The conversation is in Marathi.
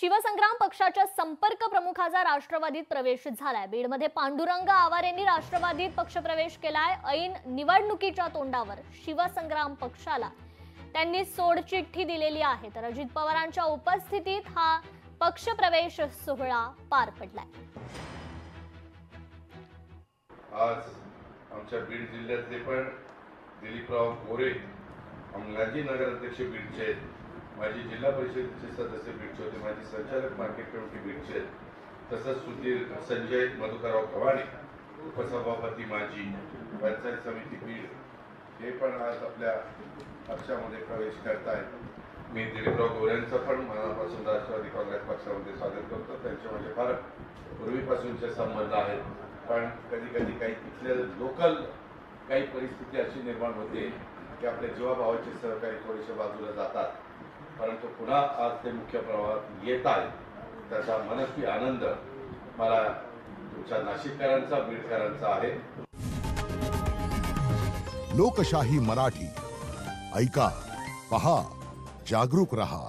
शिवसंग्राम पक्षाच्या संपर्क प्रमुखाचा राष्ट्रवादीत प्रवेश झालाय। बीडमध्ये पांडुरंग आवारेंनी राष्ट्रवादीत पक्षप्रवेश केलाय। ऐन निवडणुकीच्या तोंडावर शिवसंग्राम पक्षाला त्यांनी सोडचिठ्ठी दिलेली आहे। तर अजित पवारांच्या उपस्थितीत हा पक्षप्रवेश सोहळा पार पडलाय। आज आमच्या बीड जिल्ह्यातले पण दिलीपराव गोरे अंगलाजी नगराध्यक्ष बीडचे, माजी जिल्हा परिषदेचे सदस्य बीडचे होते, माजी संचालक मार्केट कमिटी बीडचे, तसंच सुधीर संजय मधुकरराव गव्हाणे उपसभापती माजी पंचायत समिती बीड हे पण आज आपल्या पक्षामध्ये प्रवेश करतायत। मी दिलीपराव गोरेंचा पण मनापासून राष्ट्रवादी काँग्रेस पक्षामध्ये स्वागत करतो। त्यांचे माझे फार पूर्वीपासूनचे संबंध आहेत, पण कधी कधी काही तिथले लोकल काही परिस्थिती अशी निर्माण होते की आपल्या जीवाभावाचे सहकारी थोडेसे बाजूला जातात, परंतु पुन्हा आज ते मुख्य प्रवाहात येत आहेत। त्याचा मनस्वी आनंद मला तुमच्या नाशिककरांचा, बीडकरांचा आहे। लोकशाही मराठी ऐका, पहा, जागरूक रहा।